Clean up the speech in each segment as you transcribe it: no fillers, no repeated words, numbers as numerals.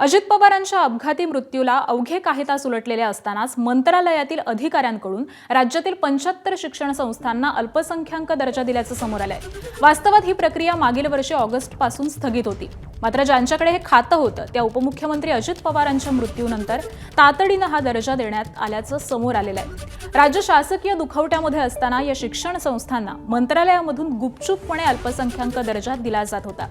अजित पवारांच्या अपघाती मृत्यूला अवघे काही तास उलटलेले असतानाच मंत्रालयातील अधिकाऱ्यांकडून राज्यातील 75 शिक्षण संस्थांना अल्पसंख्याक दर्जा दिल्याचं समोर आलंय। वास्तवात ही प्रक्रिया मागील वर्षी ऑगस्टपासून स्थगित होती। मात्र ज्यांच्याकडे हे खातं होतं त्या उपमुख्यमंत्री अजित पवारांच्या मृत्यूनंतर तातडीनं हा दर्जा देण्यात आल्याचं समोर आलेलं आहे। राज्य शासकीय दुखवट्यामध्ये असताना या शिक्षण संस्थांना मंत्रालयामधून गुपचूपपणे अल्पसंख्याक दर्जा दिला जात होता।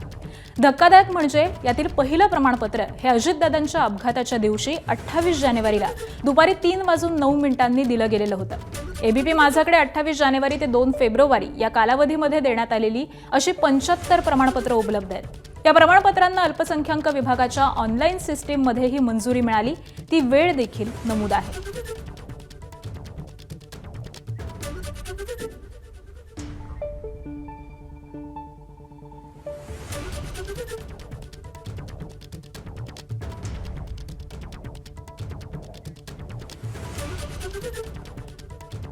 धक्कादायक म्हणजे यातील पहिलं प्रमाणपत्र हे अजितदादांच्या अपघाताच्या दिवशी 28 जानेवारीला दुपारी 3:09 दिलं गेलेलं होतं। एबीपी माझाकडे 28 जानेवारी ते 2 फेब्रुवारी या कालावधीमध्ये देण्यात आलेली अशी 75 प्रमाणपत्र उपलब्ध आहेत। या प्रमाणपत्रांना अल्पसंख्याक विभागाच्या ऑनलाईन सिस्टीममध्ये ही मंजुरी मिळाली, ती वेळ देखील नमूद आहे।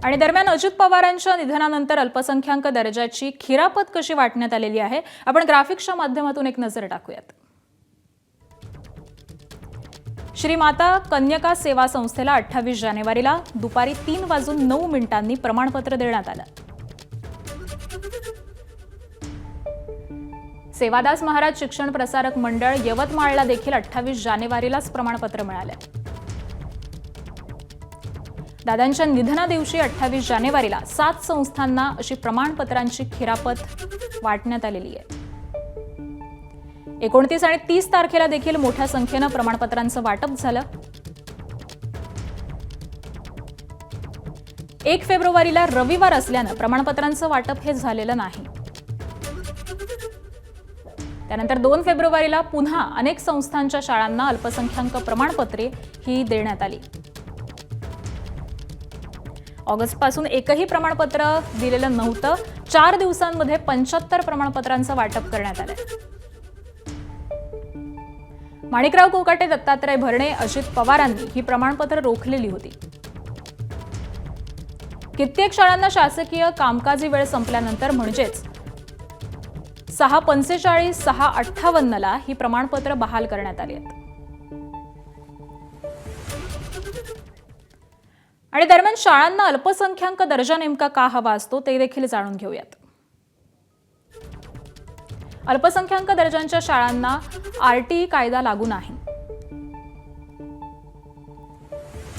आणि दरम्यान अजित पवारांच्या निधनानंतर अल्पसंख्याक दर्जाची खिरापत कशी वाटण्यात आलेली आहे, आपण ग्राफिक्सच्या माध्यमातून एक नजर टाकूयात। श्री माता कन्यका सेवा संस्थेला 28 जानेवारीला दुपारी 3:09 प्रमाणपत्र देण्यात आलं। सेवादास महाराज शिक्षण प्रसारक मंडळ यवतमाळला देखील 28 जानेवारीलाच प्रमाणपत्र मिळालं। दादांच्या निधनादिवशी 28 जानेवारीला 7 संस्थांना अशी प्रमाणपत्रांची खिरापत वाटण्यात आलेली आहे। 29 आणि 30 तारखेला देखील मोठ्या संख्येनं प्रमाणपत्रांचं वाटप झालं। 1 फेब्रुवारीला रविवार असल्यानं प्रमाणपत्रांचं वाटप हे झालेलं नाही। त्यानंतर 2 फेब्रुवारीला पुन्हा अनेक संस्थांच्या शाळांना अल्पसंख्याक प्रमाणपत्रे ही देण्यात आली। ऑगस्टपासून एकही प्रमाणपत्र दिलेलं नव्हतं। 4 दिवसांमध्ये 75 प्रमाणपत्रांचं वाटप करण्यात आलं। माणिकराव कोकाटे, दत्तात्रय भरणे, अजित पवारांनी ही प्रमाणपत्र रोखलेली होती। कित्येक शाळांना शासकीय कामकाजी वेळ संपल्यानंतर म्हणजेच 6:45, 6:58 ही प्रमाणपत्र बहाल करण्यात आली आहेत। आणि दरम्यान शाळांना अल्पसंख्याक दर्जा नेमका का हवा असतो ते देखील जाणून घेऊयात। अल्पसंख्याक दर्जाच्या शाळांना आरटीई कायदा लागू नाही।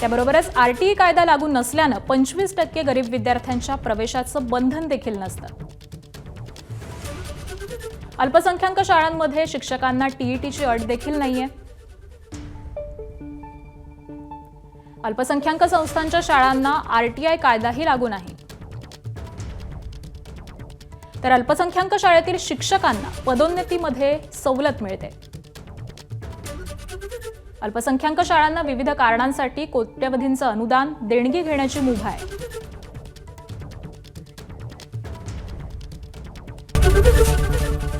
त्याबरोबरच आरटीई कायदा लागू नसल्यानं 25% गरीब विद्यार्थ्यांच्या प्रवेशाचं बंधन देखील नसतं। अल्पसंख्याक शाळांमध्ये शिक्षकांना टीईटीची अट देखील नाहीये। अल्पसंख्याक संस्थांच्या शाळांना आरटीआय कायदाही लागू नाही। तर अल्पसंख्याक शाळेतील शिक्षकांना पदोन्नतीमध्ये सवलत मिळते। अल्पसंख्याक शाळांना विविध कारणांसाठी कोट्यवधींचं अनुदान, देणगी घेण्याची मुभा आहे।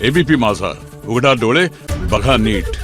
एबीपी माझा, उघडा डोळे बघा नीट।